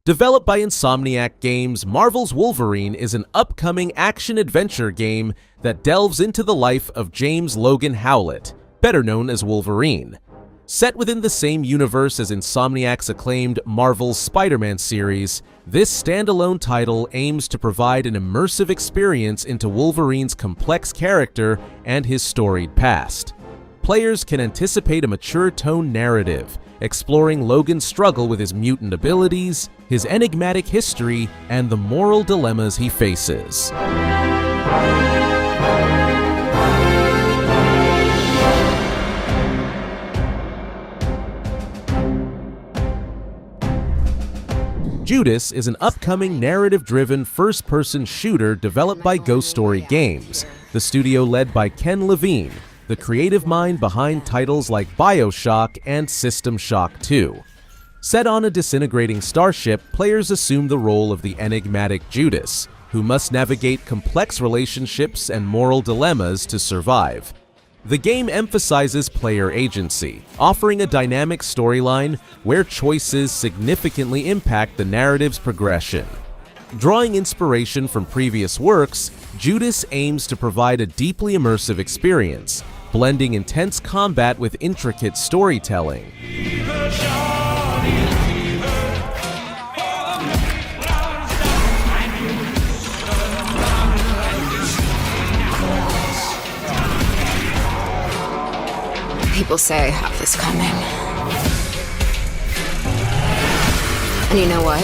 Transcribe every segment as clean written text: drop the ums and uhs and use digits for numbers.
Developed by Insomniac Games, Marvel's Wolverine is an upcoming action-adventure game that delves into the life of James Logan Howlett, better known as Wolverine. Set within the same universe as Insomniac's acclaimed Marvel's Spider-Man series, this standalone title aims to provide an immersive experience into Wolverine's complex character and his storied past. Players can anticipate a mature-tone narrative, exploring Logan's struggle with his mutant abilities, his enigmatic history, and the moral dilemmas he faces. Judas is an upcoming narrative-driven first-person shooter developed by Ghost Story Games, the studio led by Ken Levine, the creative mind behind titles like BioShock and System Shock 2. Set on a disintegrating starship, players assume the role of the enigmatic Judas, who must navigate complex relationships and moral dilemmas to survive. The game emphasizes player agency, offering a dynamic storyline where choices significantly impact the narrative's progression. Drawing inspiration from previous works, Judas aims to provide a deeply immersive experience, blending intense combat with intricate storytelling. People say I have this coming. And you know what?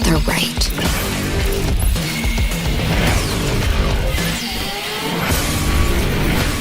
They're right.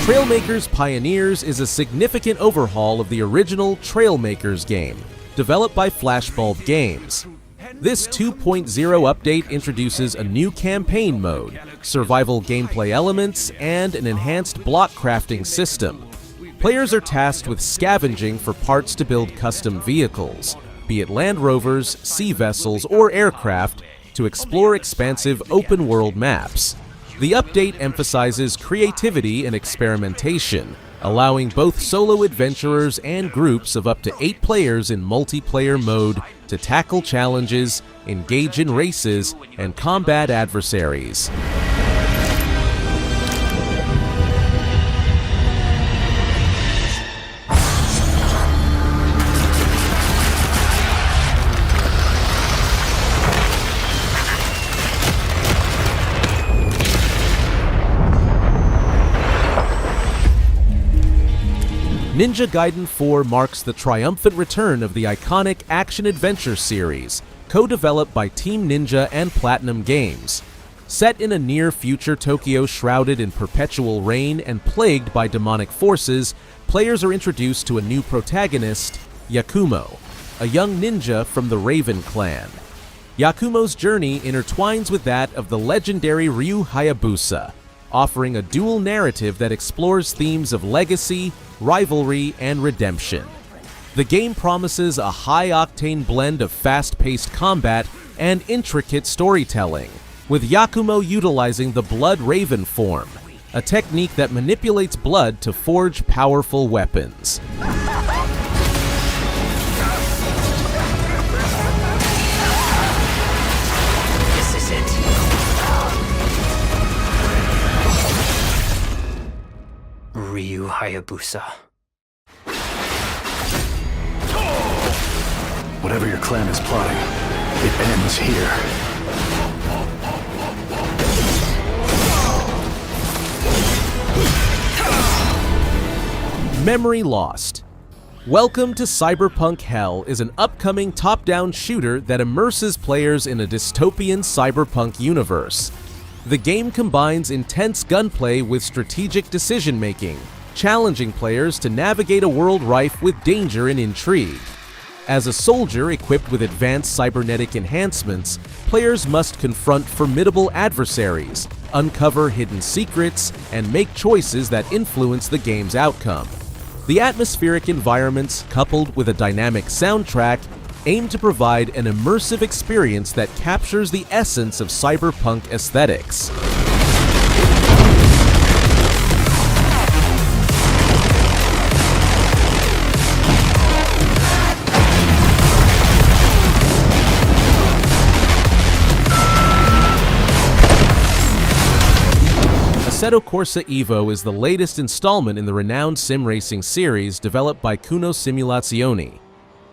Trailmakers Pioneers is a significant overhaul of the original Trailmakers game, developed by Flashbulb Games. This 2.0 update introduces a new campaign mode, survival gameplay elements, and an enhanced block crafting system. Players are tasked with scavenging for parts to build custom vehicles, be it Land Rovers, sea vessels, or aircraft, to explore expansive open-world maps. The update emphasizes creativity and experimentation, allowing both solo adventurers and groups of up to 8 players in multiplayer mode to tackle challenges, engage in races, and combat adversaries. Ninja Gaiden 4 marks the triumphant return of the iconic action-adventure series, co-developed by Team Ninja and Platinum Games. Set in a near-future Tokyo shrouded in perpetual rain and plagued by demonic forces, players are introduced to a new protagonist, Yakumo, a young ninja from the Raven clan. Yakumo's journey intertwines with that of the legendary Ryu Hayabusa, offering a dual narrative that explores themes of legacy, rivalry, and redemption. The game promises a high-octane blend of fast-paced combat and intricate storytelling, with Yakumo utilizing the Blood Raven form, a technique that manipulates blood to forge powerful weapons. This is it. Ryu Hayabusa. Whatever your clan is plotting, it ends here. Memory Lost. Welcome to Cyberpunk Hell is an upcoming top-down shooter that immerses players in a dystopian cyberpunk universe. The game combines intense gunplay with strategic decision-making, challenging players to navigate a world rife with danger and intrigue. As a soldier equipped with advanced cybernetic enhancements, players must confront formidable adversaries, uncover hidden secrets, and make choices that influence the game's outcome. The atmospheric environments, coupled with a dynamic soundtrack, aim to provide an immersive experience that captures the essence of cyberpunk aesthetics. Assetto Corsa EVO is the latest installment in the renowned sim racing series developed by Kuno Simulazioni.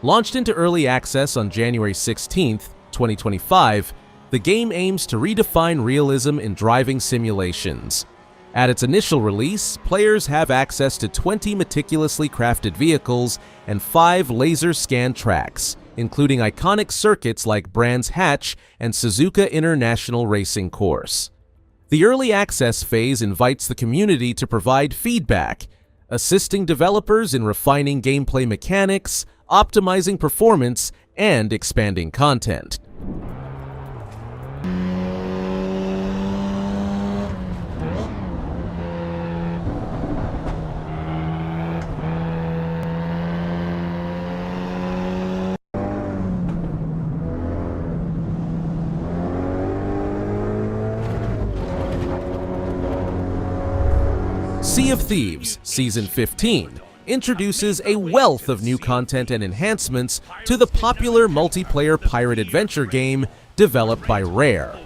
Launched into early access on January 16, 2025, the game aims to redefine realism in driving simulations. At its initial release, players have access to 20 meticulously crafted vehicles and 5 laser-scan tracks, including iconic circuits like Brands Hatch and Suzuka International Racing Course. The early access phase invites the community to provide feedback, assisting developers in refining gameplay mechanics, optimizing performance, and expanding content. Sea of Thieves Season 15 introduces a wealth of new content and enhancements to the popular multiplayer pirate adventure game developed by Rare.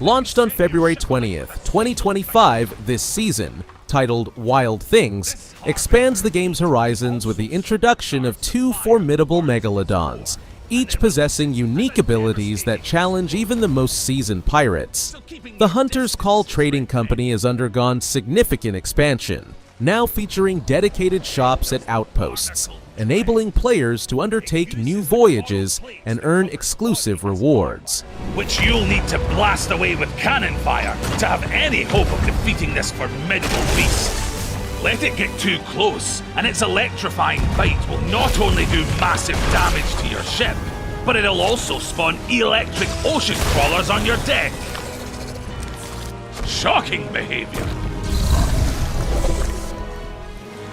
Launched on February 20th, 2025, this season, titled Wild Things, expands the game's horizons with the introduction of 2 formidable megalodons, each possessing unique abilities that challenge even the most seasoned pirates. The Hunter's Call trading company has undergone significant expansion, now featuring dedicated shops at outposts, enabling players to undertake new voyages and earn exclusive rewards. Which you'll need to blast away with cannon fire to have any hope of defeating this formidable beast. Let it get too close, and its electrifying bite will not only do massive damage to your ship, but it'll also spawn electric ocean crawlers on your deck. Shocking behavior.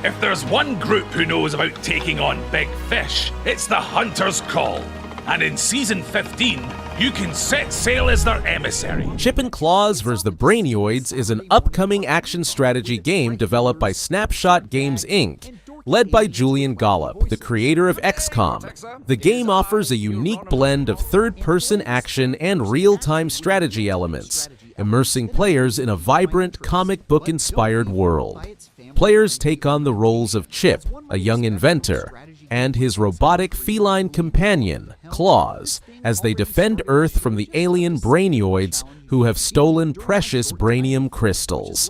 If there's one group who knows about taking on big fish, it's the Hunter's Call. And in Season 15, you can set sail as their emissary. Chip and Clawz vs. the Brainioids is an upcoming action strategy game developed by Snapshot Games Inc., led by Julian Gollop, the creator of XCOM. The game offers a unique blend of third-person action and real-time strategy elements, immersing players in a vibrant comic book-inspired world. Players take on the roles of Chip, a young inventor, and his robotic feline companion, Clawz, as they defend Earth from the alien Brainioids who have stolen precious brainium crystals.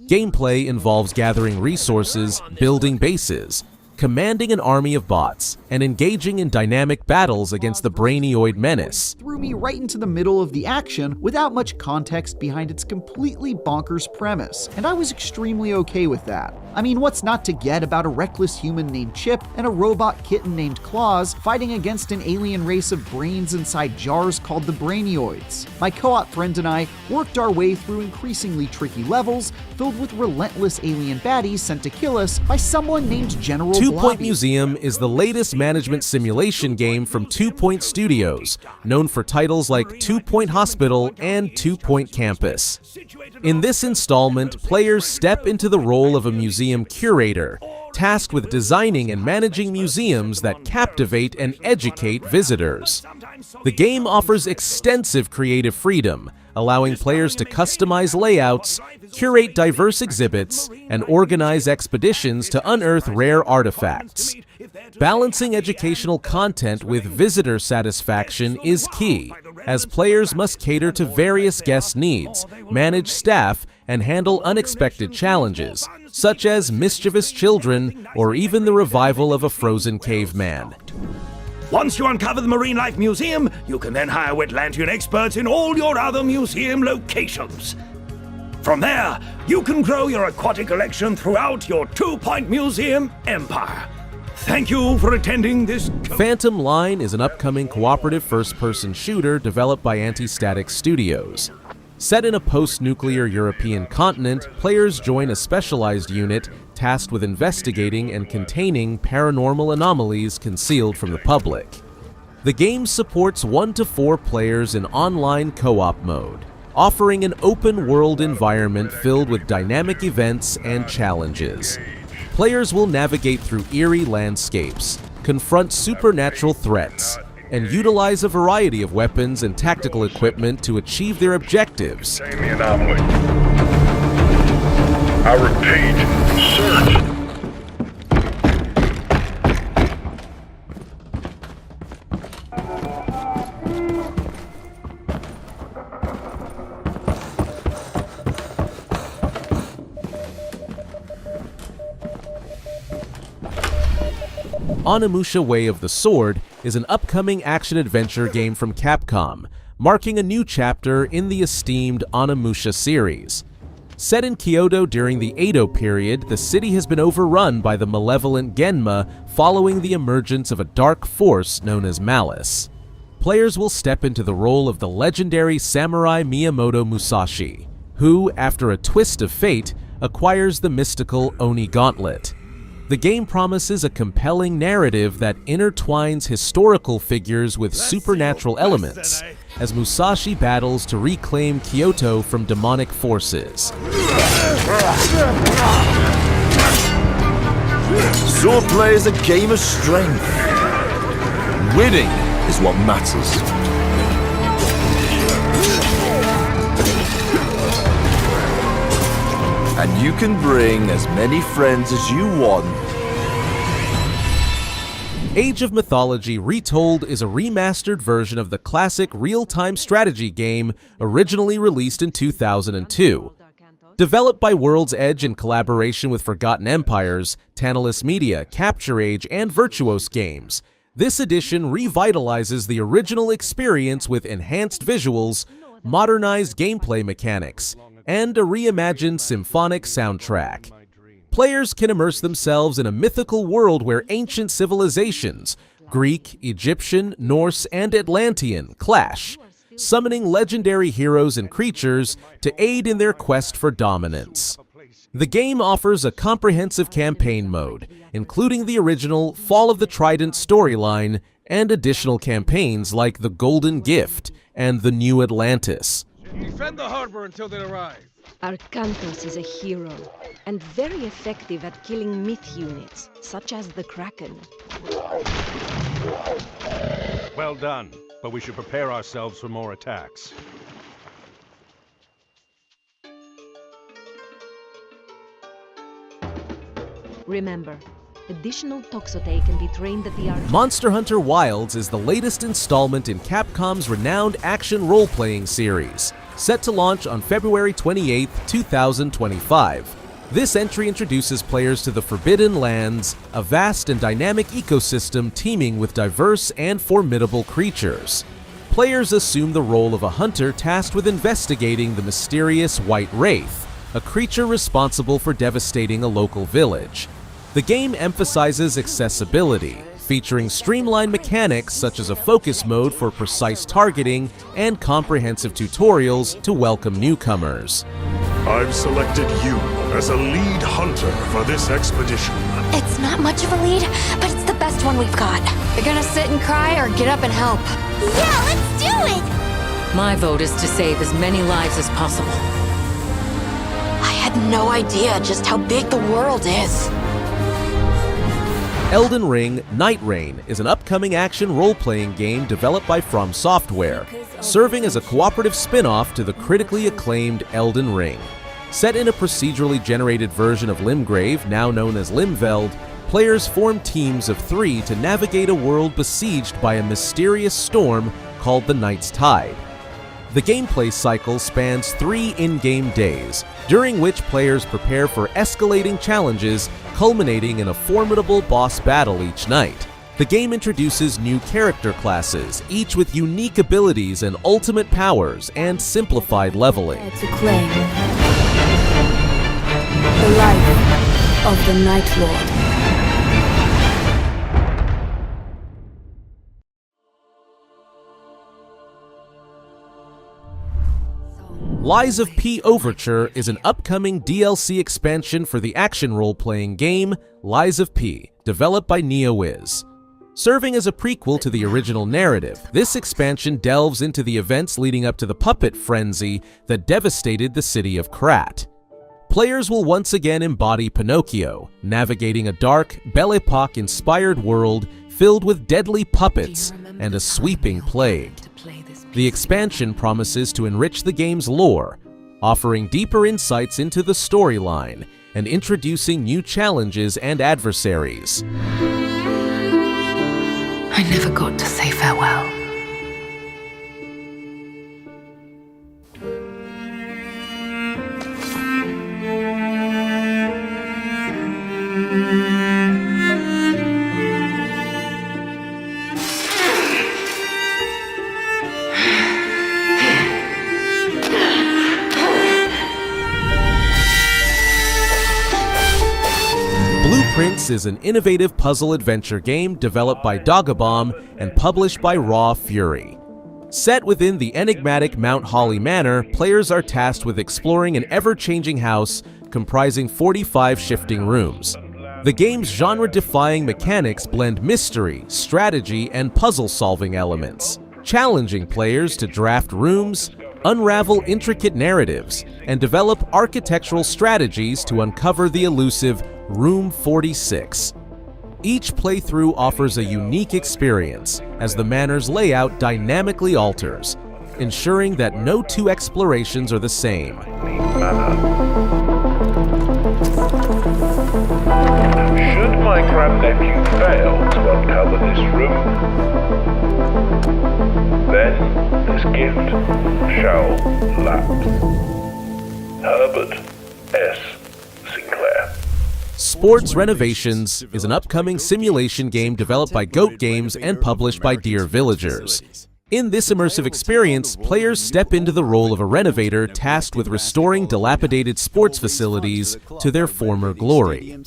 Gameplay involves gathering resources, building bases, commanding an army of bots, and engaging in dynamic battles against the Brainioid menace. Threw me right into the middle of the action without much context behind its completely bonkers premise, and I was extremely okay with that. I mean, what's not to get about a reckless human named Chip and a robot kitten named Clawz fighting against an alien race of brains inside jars called the Brainioids? My co-op friend and I worked our way through increasingly tricky levels filled with relentless alien baddies sent to kill us by someone named General 2 Point Blobby. Museum is the latest management simulation game from 2 Point Studios, known for titles like 2 Point Hospital and 2 Point Campus. In this installment, players step into the role of a museum curator, tasked with designing and managing museums that captivate and educate visitors. The game offers extensive creative freedom, allowing players to customize layouts, curate diverse exhibits, and organize expeditions to unearth rare artifacts. Balancing educational content with visitor satisfaction is key, as players must cater to various guest needs, manage staff, and handle unexpected challenges, such as mischievous children or even the revival of a frozen caveman. Once you uncover the Marine Life Museum, you can then hire Wetlandian experts in all your other museum locations. From there, you can grow your aquatic collection throughout your 2 Point Museum empire. Thank you for attending this... Phantom Line is an upcoming cooperative first-person shooter developed by Anti-Static Studios. Set in a post-nuclear European continent, players join a specialized unit tasked with investigating and containing paranormal anomalies concealed from the public. The game supports 1 to 4 players in online co-op mode, offering an open-world environment filled with dynamic events and challenges. Players will navigate through eerie landscapes, confront supernatural threats, and utilize a variety of weapons and tactical equipment to achieve their objectives. I repeat, search. Onimusha Way of the Sword is an upcoming action-adventure game from Capcom, marking a new chapter in the esteemed Onimusha series. Set in Kyoto during the Edo period, the city has been overrun by the malevolent Genma following the emergence of a dark force known as Malice. Players will step into the role of the legendary samurai Miyamoto Musashi, who, after a twist of fate, acquires the mystical Oni Gauntlet. The game promises a compelling narrative that intertwines historical figures with supernatural elements, as Musashi battles to reclaim Kyoto from demonic forces. Swordplay is a game of strength. Winning is what matters. And you can bring as many friends as you want. Age of Mythology Retold is a remastered version of the classic real-time strategy game originally released in 2002. Developed by World's Edge in collaboration with Forgotten Empires, Tantalus Media, Capture Age, and Virtuos Games, this edition revitalizes the original experience with enhanced visuals, modernized gameplay mechanics, and a reimagined symphonic soundtrack. Players can immerse themselves in a mythical world where ancient civilizations, Greek, Egyptian, Norse, and Atlantean, clash, summoning legendary heroes and creatures to aid in their quest for dominance. The game offers a comprehensive campaign mode, including the original Fall of the Trident storyline and additional campaigns like The Golden Gift and The New Atlantis. Defend the harbor until they arrive. Arcanthos is a hero, and very effective at killing myth units, such as the Kraken. Well done, but we should prepare ourselves for more attacks. Remember, additional Toxote can be trained at the Arch. Monster Hunter Wilds is the latest installment in Capcom's renowned action role-playing series, set to launch on February 28, 2025. This entry introduces players to the Forbidden Lands, a vast and dynamic ecosystem teeming with diverse and formidable creatures. Players assume the role of a hunter tasked with investigating the mysterious White Wraith, a creature responsible for devastating a local village. The game emphasizes accessibility, featuring streamlined mechanics such as a focus mode for precise targeting and comprehensive tutorials to welcome newcomers. I've selected you as a lead hunter for this expedition. It's not much of a lead, but it's the best one we've got. You're gonna sit and cry or get up and help? Yeah, let's do it! My vote is to save as many lives as possible. I had no idea just how big the world is. Elden Ring Night Rain is an upcoming action role-playing game developed by From Software, serving as a cooperative spin-off to the critically acclaimed Elden Ring. Set in a procedurally generated version of Limgrave, now known as Limveld, players form teams of 3 to navigate a world besieged by a mysterious storm called the Night's Tide. The gameplay cycle spans 3 in-game days, during which players prepare for escalating challenges, culminating in a formidable boss battle each night. The game introduces new character classes, each with unique abilities and ultimate powers and simplified leveling. To claim the life of the Night Lord. Lies of P Overture is an upcoming DLC expansion for the action role-playing game Lies of P, developed by NeoWiz. Serving as a prequel to the original narrative, this expansion delves into the events leading up to the puppet frenzy that devastated the city of Krat. Players will once again embody Pinocchio, navigating a dark, Belle Epoque-inspired world filled with deadly puppets and a sweeping plague. The expansion promises to enrich the game's lore, offering deeper insights into the storyline and introducing new challenges and adversaries. I never got to say farewell. Blueprints is an innovative puzzle-adventure game developed by Dogabomb and published by Raw Fury. Set within the enigmatic Mount Holly Manor, players are tasked with exploring an ever-changing house comprising 45 shifting rooms. The game's genre-defying mechanics blend mystery, strategy, and puzzle-solving elements, challenging players to draft rooms, unravel intricate narratives, and develop architectural strategies to uncover the elusive Room 46. Each playthrough offers a unique experience as the manor's layout dynamically alters, ensuring that no two explorations are the same. Should my grandnephew fail to uncover this room, then this gift shall lapse. Herbert S. Sinclair. Sports Renovations is an upcoming simulation game developed by Goat Games and published by Dear Villagers. In this immersive experience, players step into the role of a renovator tasked with restoring dilapidated sports facilities to their former glory.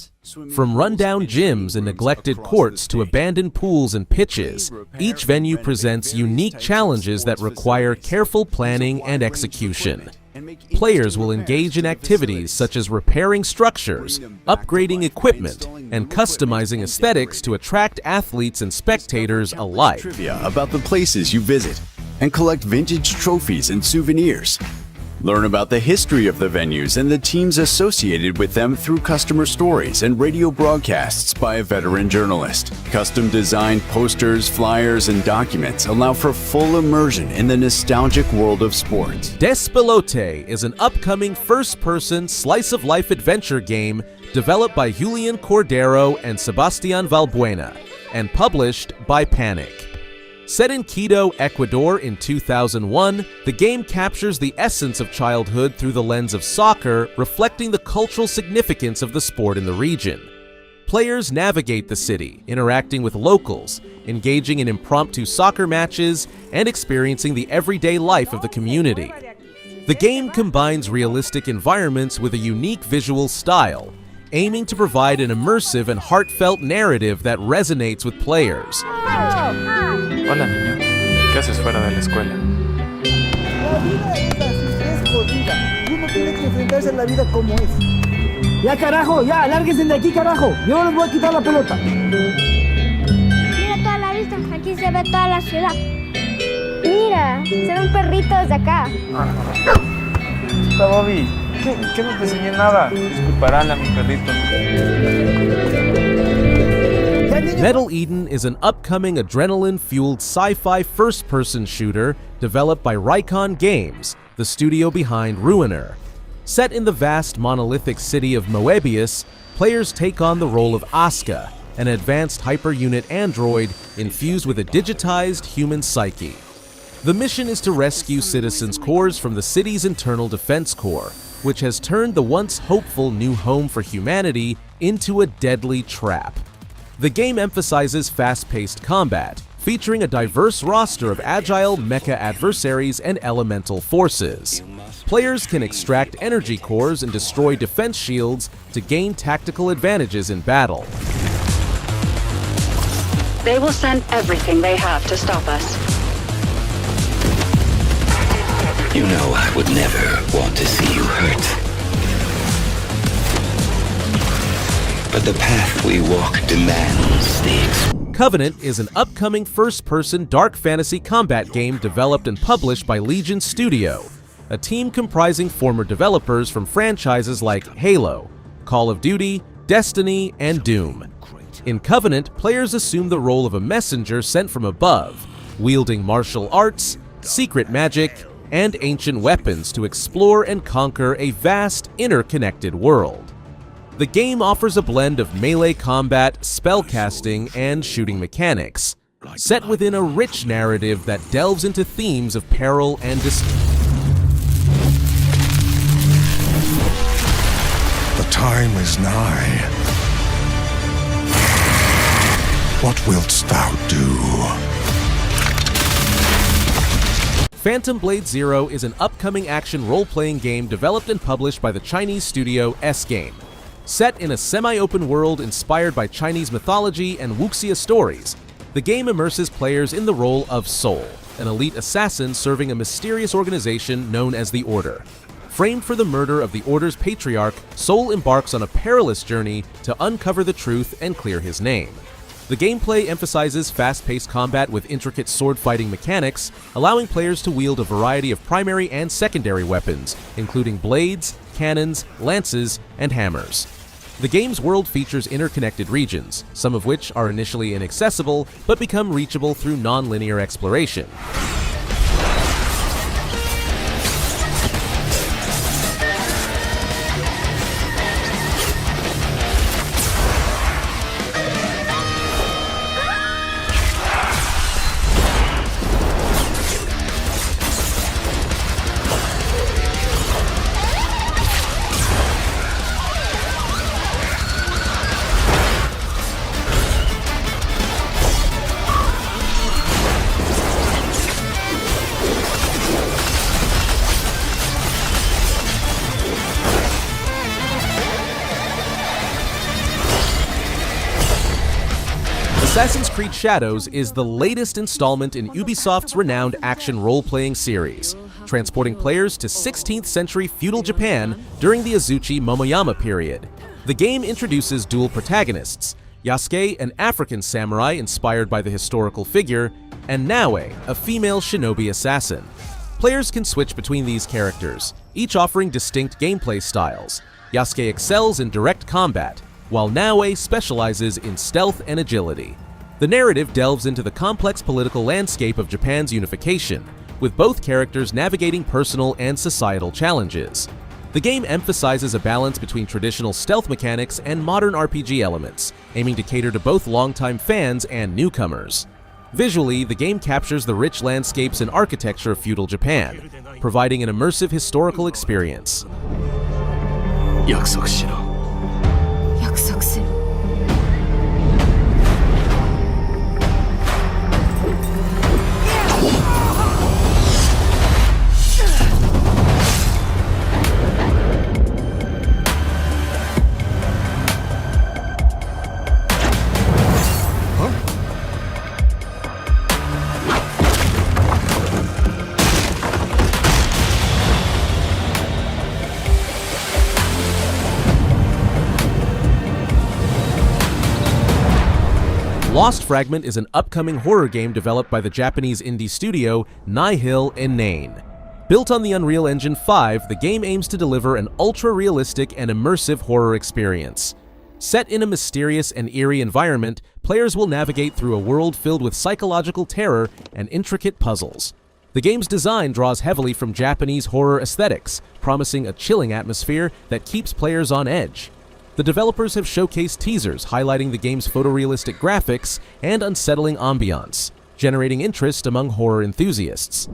From rundown gyms and neglected courts to abandoned pools and pitches, each venue presents unique challenges that require careful planning and execution. Players will engage in activities such as repairing structures, upgrading equipment, and customizing aesthetics to attract athletes and spectators alike. Trivia about the places you visit, and collect vintage trophies and souvenirs. Learn about the history of the venues and the teams associated with them through customer stories and radio broadcasts by a veteran journalist. Custom-designed posters, flyers, and documents allow for full immersion in the nostalgic world of sports. Despelote is an upcoming first-person slice-of-life adventure game developed by Julian Cordero and Sebastian Valbuena, and published by Panic. Set in Quito, Ecuador in 2001, the game captures the essence of childhood through the lens of soccer, reflecting the cultural significance of the sport in the region. Players navigate the city, interacting with locals, engaging in impromptu soccer matches, and experiencing the everyday life of the community. The game combines realistic environments with a unique visual style, aiming to provide an immersive and heartfelt narrative that resonates with players. Hola, niño. ¿Qué haces fuera de la escuela? La vida es jodida. Uno tiene que enfrentarse a la vida como es. Ya, carajo, ya, lárguense de aquí, carajo. Yo les voy a quitar la pelota. Mira toda la vista. Aquí se ve toda la ciudad. Mira, se ve un perrito desde acá. Está Bobby. ¿Qué no te enseñé nada? Disculparán a mi perrito. Metal Eden is an upcoming adrenaline-fueled sci-fi first-person shooter developed by Rycon Games, the studio behind Ruiner. Set in the vast monolithic city of Moebius, players take on the role of Asuka, an advanced hyper-unit android infused with a digitized human psyche. The mission is to rescue citizens' cores from the city's internal defense corps, which has turned the once hopeful new home for humanity into a deadly trap. The game emphasizes fast-paced combat, featuring a diverse roster of agile mecha adversaries and elemental forces. Players can extract energy cores and destroy defense shields to gain tactical advantages in battle. They will send everything they have to stop us. You know I would never want to see you hurt. But the path we walk demands stakes. Covenant is an upcoming first-person dark fantasy combat game developed and published by Legion Studio, a team comprising former developers from franchises like Halo, Call of Duty, Destiny, and Doom. In Covenant, players assume the role of a messenger sent from above, wielding martial arts, secret magic, and ancient weapons to explore and conquer a vast, interconnected world. The game offers a blend of melee combat, spellcasting, and shooting mechanics, set within a rich narrative that delves into themes of peril and The time is nigh. What wilt thou do? Phantom Blade Zero is an upcoming action role-playing game developed and published by the Chinese studio S-Game. Set in a semi-open world inspired by Chinese mythology and wuxia stories, the game immerses players in the role of Soul, an elite assassin serving a mysterious organization known as the Order. Framed for the murder of the Order's patriarch, Soul embarks on a perilous journey to uncover the truth and clear his name. The gameplay emphasizes fast-paced combat with intricate sword-fighting mechanics, allowing players to wield a variety of primary and secondary weapons, including blades, cannons, lances, and hammers. The game's world features interconnected regions, some of which are initially inaccessible but become reachable through non-linear exploration. Assassin's Creed Shadows is the latest installment in Ubisoft's renowned action role-playing series, transporting players to 16th century feudal Japan during the Azuchi Momoyama period. The game introduces dual protagonists, Yasuke, an African samurai inspired by the historical figure, and Naoe, a female shinobi assassin. Players can switch between these characters, each offering distinct gameplay styles. Yasuke excels in direct combat, while Naoe specializes in stealth and agility. The narrative delves into the complex political landscape of Japan's unification, with both characters navigating personal and societal challenges. The game emphasizes a balance between traditional stealth mechanics and modern RPG elements, aiming to cater to both longtime fans and newcomers. Visually, the game captures the rich landscapes and architecture of feudal Japan, providing an immersive historical experience. 約束しろ。約束する。 Lost Fragment is an upcoming horror game developed by the Japanese indie studio Nihil Inane. Built on the Unreal Engine 5, the game aims to deliver an ultra-realistic and immersive horror experience. Set in a mysterious and eerie environment, players will navigate through a world filled with psychological terror and intricate puzzles. The game's design draws heavily from Japanese horror aesthetics, promising a chilling atmosphere that keeps players on edge. The developers have showcased teasers highlighting the game's photorealistic graphics and unsettling ambiance, generating interest among horror enthusiasts.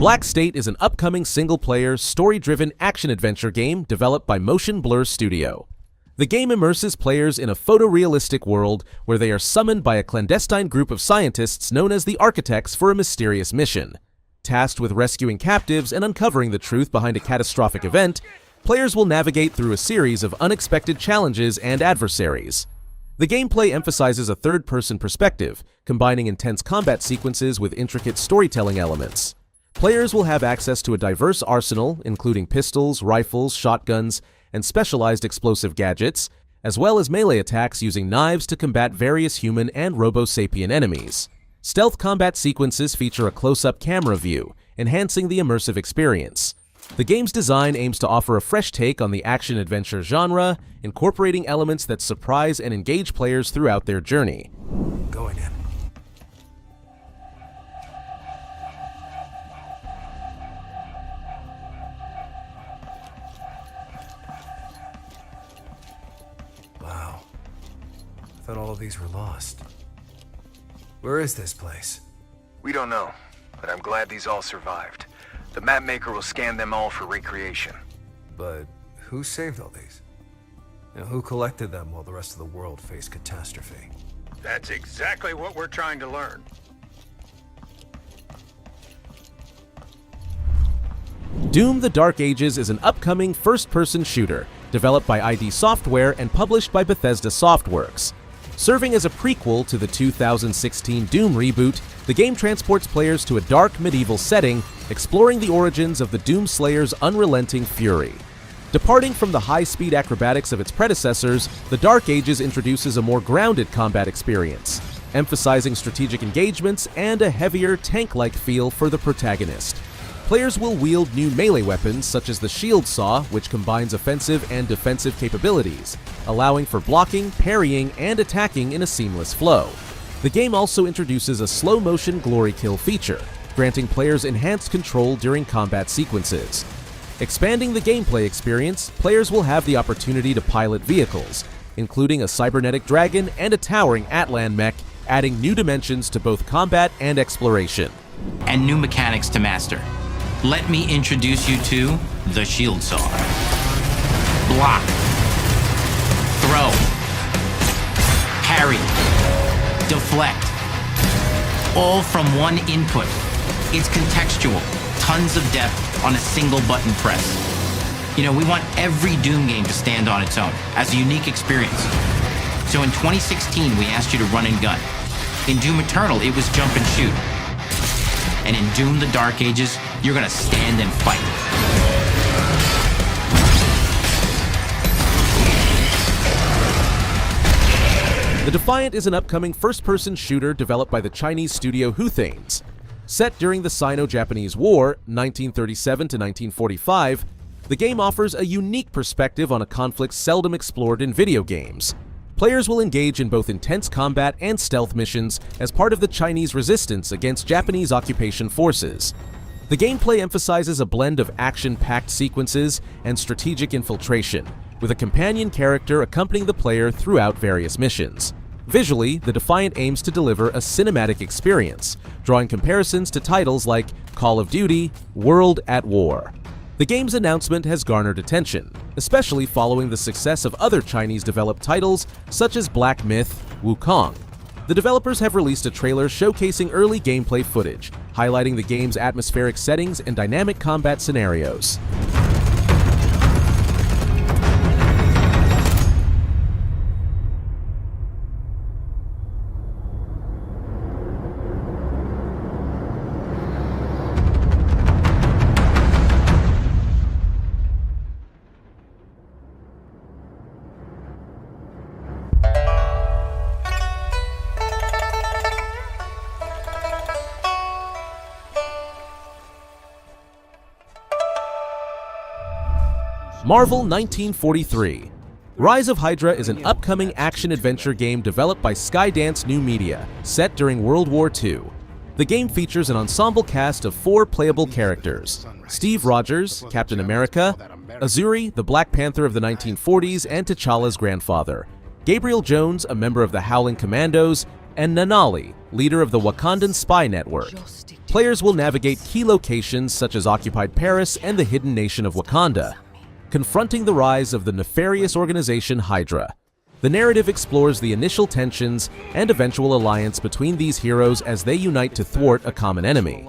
Black State is an upcoming single-player, story-driven action-adventure game developed by Motion Blur Studio. The game immerses players in a photorealistic world where they are summoned by a clandestine group of scientists known as the Architects for a mysterious mission. Tasked with rescuing captives and uncovering the truth behind a catastrophic event, players will navigate through a series of unexpected challenges and adversaries. The gameplay emphasizes a third-person perspective, combining intense combat sequences with intricate storytelling elements. Players will have access to a diverse arsenal, including pistols, rifles, shotguns, and specialized explosive gadgets, as well as melee attacks using knives to combat various human and robo-sapien enemies. Stealth combat sequences feature a close-up camera view, enhancing the immersive experience. The game's design aims to offer a fresh take on the action-adventure genre, incorporating elements that surprise and engage players throughout their journey. Going in. Wow. I thought all of these were lost. Where is this place? We don't know, but I'm glad these all survived. The mapmaker will scan them all for recreation. But who saved all these? And who collected them while the rest of the world faced catastrophe? That's exactly what we're trying to learn. Doom: The Dark Ages is an upcoming first-person shooter, developed by ID Software and published by Bethesda Softworks. Serving as a prequel to the 2016 Doom reboot, the game transports players to a dark medieval setting, exploring the origins of the Doomslayer's unrelenting fury. Departing from the high-speed acrobatics of its predecessors, The Dark Ages introduces a more grounded combat experience, emphasizing strategic engagements and a heavier, tank-like feel for the protagonist. Players will wield new melee weapons such as the Shield Saw, which combines offensive and defensive capabilities, allowing for blocking, parrying, and attacking in a seamless flow. The game also introduces a slow-motion glory kill feature, granting players enhanced control during combat sequences. Expanding the gameplay experience, players will have the opportunity to pilot vehicles, including a cybernetic dragon and a towering Atlan mech, adding new dimensions to both combat and exploration. And new mechanics to master. Let me introduce you to the Shield Saw. Block. Throw. Parry. Deflect. All from one input. It's contextual. Tons of depth on a single button press. You know, we want every Doom game to stand on its own as a unique experience. So in 2016, we asked you to run and gun. In Doom Eternal, it was jump and shoot. And in Doom: The Dark Ages, you're gonna stand and fight. The Defiant is an upcoming first-person shooter developed by the Chinese studio Huthanes. Set during the Sino-Japanese War, 1937 to 1945, the game offers a unique perspective on a conflict seldom explored in video games. Players will engage in both intense combat and stealth missions as part of the Chinese resistance against Japanese occupation forces. The gameplay emphasizes a blend of action-packed sequences and strategic infiltration, with a companion character accompanying the player throughout various missions. Visually, the Defiant aims to deliver a cinematic experience, drawing comparisons to titles like Call of Duty, World at War. The game's announcement has garnered attention, especially following the success of other Chinese-developed titles such as Black Myth, Wukong. The developers have released a trailer showcasing early gameplay footage, highlighting the game's atmospheric settings and dynamic combat scenarios. Marvel 1943. Rise of Hydra is an upcoming action-adventure game developed by Skydance New Media, set during World War II. The game features an ensemble cast of 4 playable characters: Steve Rogers, Captain America; Azuri, the Black Panther of the 1940s and T'Challa's grandfather; Gabriel Jones, a member of the Howling Commandos; and Nanali, leader of the Wakandan spy network. Players will navigate key locations such as occupied Paris and the hidden nation of Wakanda. confronting the rise of the nefarious organization Hydra. The narrative explores the initial tensions and eventual alliance between these heroes as they unite to thwart a common enemy.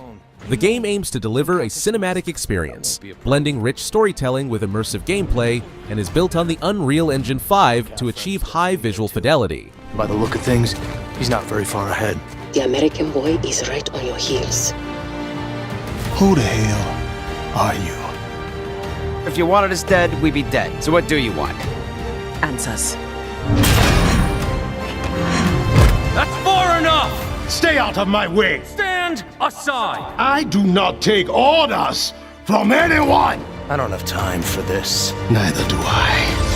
The game aims to deliver a cinematic experience, blending rich storytelling with immersive gameplay, and is built on the Unreal Engine 5 to achieve high visual fidelity. By the look of things, he's not very far ahead. The American boy is right on your heels. Who the hell are you? If you wanted us dead, we'd be dead. So what do you want? Answers. That's far enough! Stay out of my way! Stand aside! I do not take orders from anyone! I don't have time for this. Neither do I.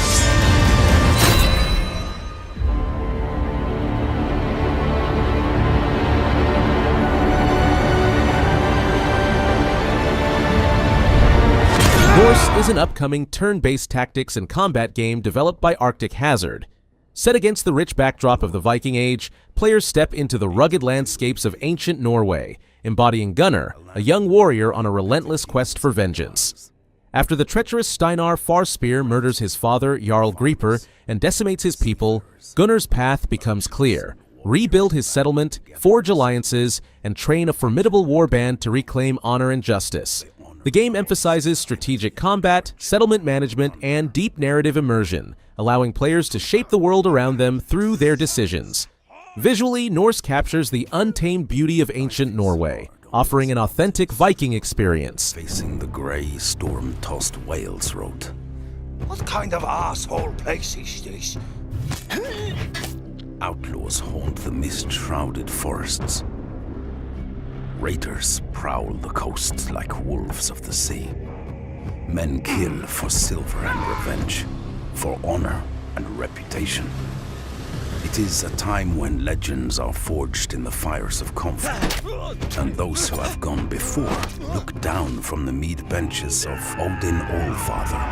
Norse is an upcoming turn-based tactics and combat game developed by Arctic Hazard. Set against the rich backdrop of the Viking Age, players step into the rugged landscapes of ancient Norway, embodying Gunnar, a young warrior on a relentless quest for vengeance. After the treacherous Steinar Farspear murders his father, Jarl Grieper, and decimates his people, Gunnar's path becomes clear. Rebuild his settlement, forge alliances, and train a formidable warband to reclaim honor and justice. The game emphasizes strategic combat, settlement management, and deep narrative immersion, allowing players to shape the world around them through their decisions. Visually, Norse captures the untamed beauty of ancient Norway, offering an authentic Viking experience. Facing the grey, storm-tossed Wales road. What kind of asshole place is this? Outlaws haunt the mist-shrouded forests. Raiders prowl the coasts like wolves of the sea. Men kill for silver and revenge, for honor and reputation. It is a time when legends are forged in the fires of conflict, and those who have gone before look down from the mead benches of Odin Allfather.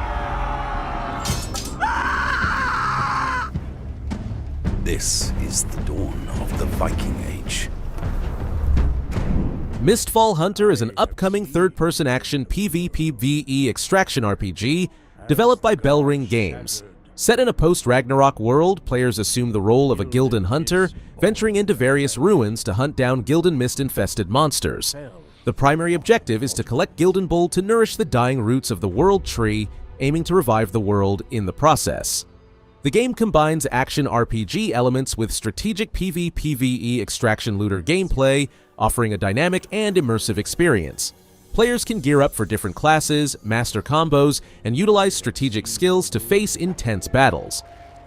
This is the dawn of the Viking Age. Mistfall Hunter is an upcoming third-person action PvPvE extraction RPG developed by Bellring Games. Set in a post-Ragnarok world, players assume the role of a Gildan hunter, venturing into various ruins to hunt down Gildan mist-infested monsters. The primary objective is to collect Gildan Bull to nourish the dying roots of the World Tree, aiming to revive the world in the process. The game combines action RPG elements with strategic PvPvE extraction looter gameplay, offering a dynamic and immersive experience. Players can gear up for different classes, master combos, and utilize strategic skills to face intense battles.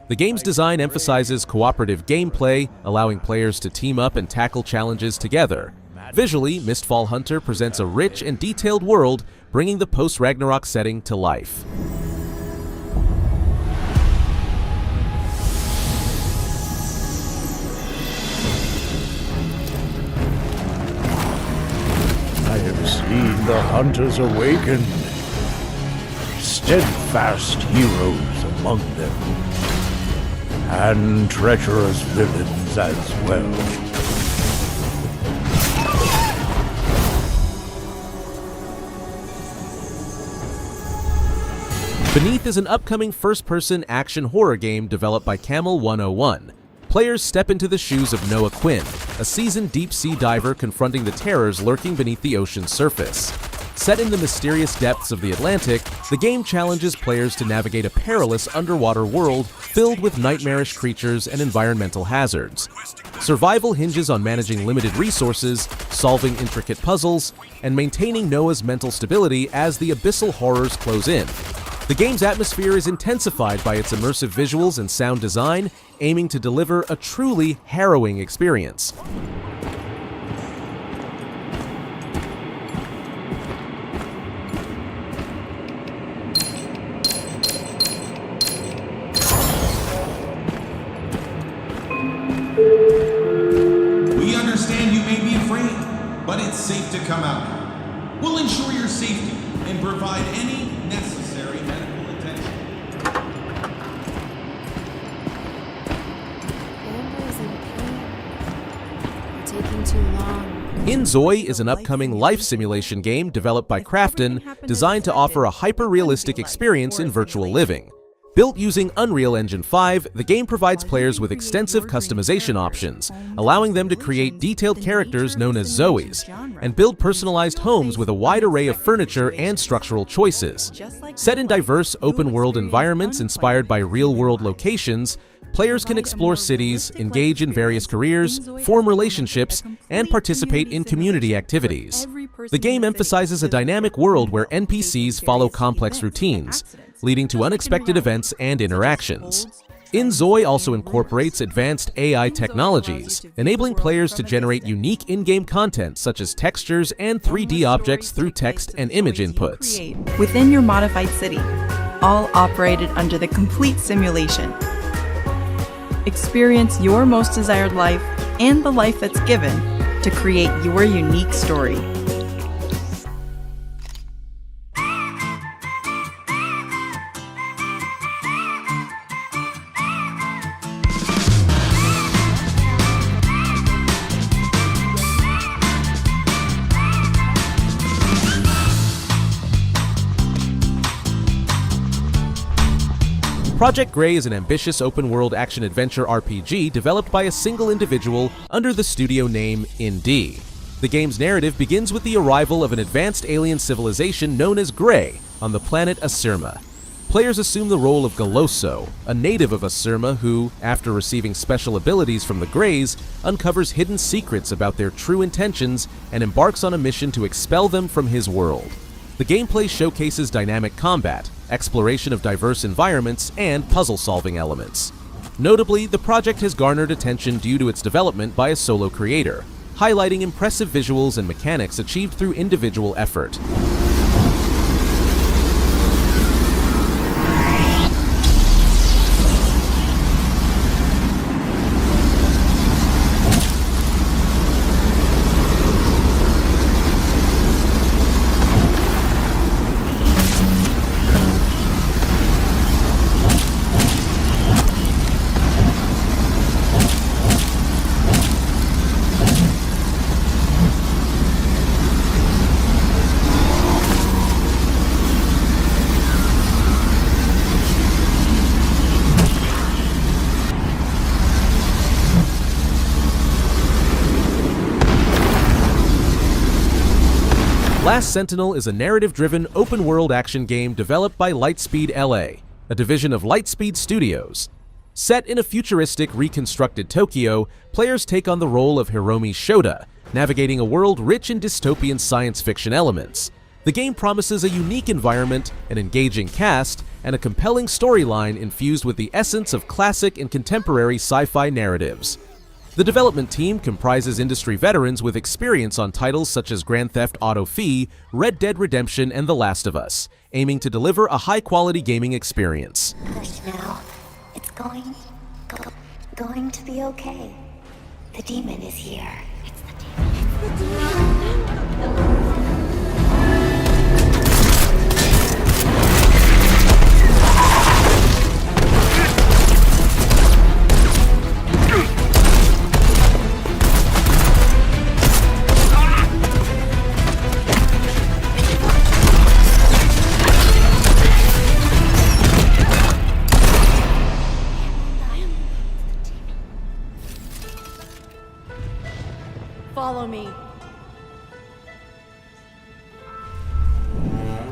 The game's design emphasizes cooperative gameplay, allowing players to team up and tackle challenges together. Visually, Mistfall Hunter presents a rich and detailed world, bringing the post-Ragnarok setting to life. I have seen the hunters awaken, steadfast heroes among them, and treacherous villains as well. Beneath is an upcoming first-person action horror game developed by Camel 101. Players step into the shoes of Noah Quinn, a seasoned deep-sea diver confronting the terrors lurking beneath the ocean's surface. Set in the mysterious depths of the Atlantic, the game challenges players to navigate a perilous underwater world filled with nightmarish creatures and environmental hazards. Survival hinges on managing limited resources, solving intricate puzzles, and maintaining Noah's mental stability as the abyssal horrors close in. The game's atmosphere is intensified by its immersive visuals and sound design, aiming to deliver a truly harrowing experience. We understand you may be afraid, but it's safe to come out now. We'll ensure your safety and provide any necessary medical attention. Amber is in pain. You're taking too long. Inzoi is an upcoming life simulation game developed by Krafton, designed to offer a hyper-realistic experience in virtual living. Built using Unreal Engine 5, the game provides players with extensive customization options, allowing them to create detailed characters known as Zoes, and build personalized homes with a wide array of furniture and structural choices. Set in diverse open-world environments inspired by real-world locations, players can explore cities, engage in various careers, form relationships, and participate in community activities. The game emphasizes a dynamic world where NPCs follow complex routines, leading to unexpected events and interactions. Inzoi also incorporates advanced AI technologies, enabling players to generate unique in-game content such as textures and 3D objects through text and image inputs. Within your modified city, all operated under the complete simulation. Experience your most desired life and the life that's given to create your unique story. Project Gray is an ambitious open-world action-adventure RPG developed by a single individual under the studio name INCREDIBE. The game's narrative begins with the arrival of an advanced alien civilization known as Gray on the planet Asirma. Players assume the role of Goloso, a native of Asirma who, after receiving special abilities from the Greys, uncovers hidden secrets about their true intentions and embarks on a mission to expel them from his world. The gameplay showcases dynamic combat, exploration of diverse environments, and puzzle-solving elements. Notably, the project has garnered attention due to its development by a solo creator, highlighting impressive visuals and mechanics achieved through individual effort. Last Sentinel is a narrative-driven, open-world action game developed by Lightspeed LA, a division of Lightspeed Studios. Set in a futuristic, reconstructed Tokyo, players take on the role of Hiromi Shota, navigating a world rich in dystopian science fiction elements. The game promises a unique environment, an engaging cast, and a compelling storyline infused with the essence of classic and contemporary sci-fi narratives. The development team comprises industry veterans with experience on titles such as Grand Theft Auto V, Red Dead Redemption, and The Last of Us, aiming to deliver a high-quality gaming experience. Hush now. It's going to be okay. The demon is here. It's the demon. Follow me.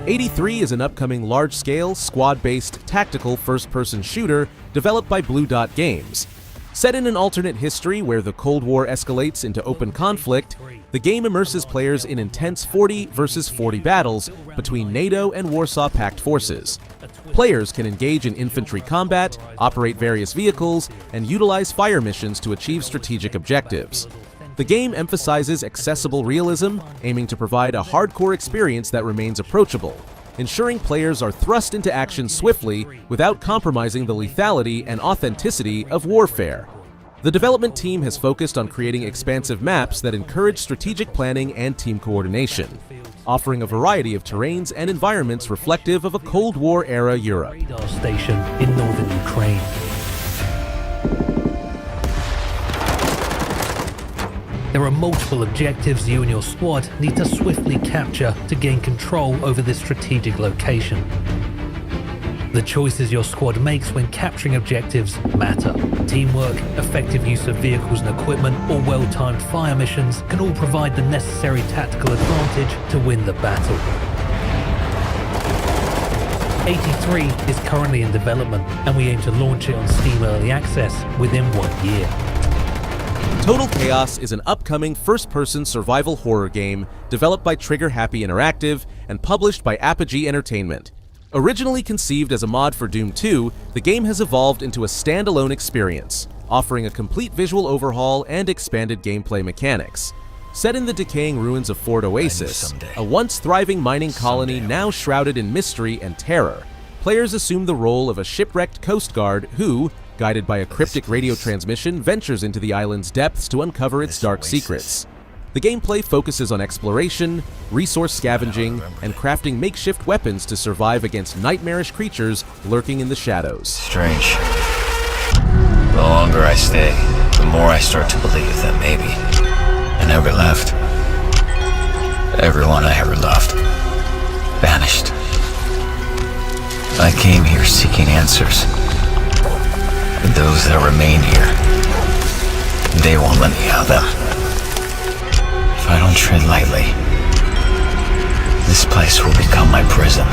83 is an upcoming large-scale, squad-based, tactical first-person shooter developed by Blue Dot Games. Set in an alternate history where the Cold War escalates into open conflict, the game immerses players in intense 40 versus 40 battles between NATO and Warsaw Pact forces. Players can engage in infantry combat, operate various vehicles, and utilize fire missions to achieve strategic objectives. The game emphasizes accessible realism, aiming to provide a hardcore experience that remains approachable, ensuring players are thrust into action swiftly without compromising the lethality and authenticity of warfare. The development team has focused on creating expansive maps that encourage strategic planning and team coordination, offering a variety of terrains and environments reflective of a Cold War-era Europe. Radar station in northern Ukraine. There are multiple objectives you and your squad need to swiftly capture to gain control over this strategic location. The choices your squad makes when capturing objectives matter. Teamwork, effective use of vehicles and equipment, or well-timed fire missions can all provide the necessary tactical advantage to win the battle. 83 is currently in development, and we aim to launch it on Steam Early Access within 1 year. Total Chaos is an upcoming first-person survival horror game developed by Trigger Happy Interactive and published by Apogee Entertainment. Originally conceived as a mod for Doom 2, the game has evolved into a standalone experience, offering a complete visual overhaul and expanded gameplay mechanics. Set in the decaying ruins of Fort Oasis, a once thriving mining colony now shrouded in mystery and terror, players assume the role of a shipwrecked coast guard who, guided by a cryptic radio transmission, ventures into the island's depths to uncover its dark secrets. The gameplay focuses on exploration, resource scavenging, and crafting makeshift weapons to survive against nightmarish creatures lurking in the shadows. Strange. The longer I stay, the more I start to believe that maybe I never left. Everyone I ever loved vanished. I came here seeking answers. But those that remain here, they won't let me have them. If I don't tread lightly, this place will become my prison.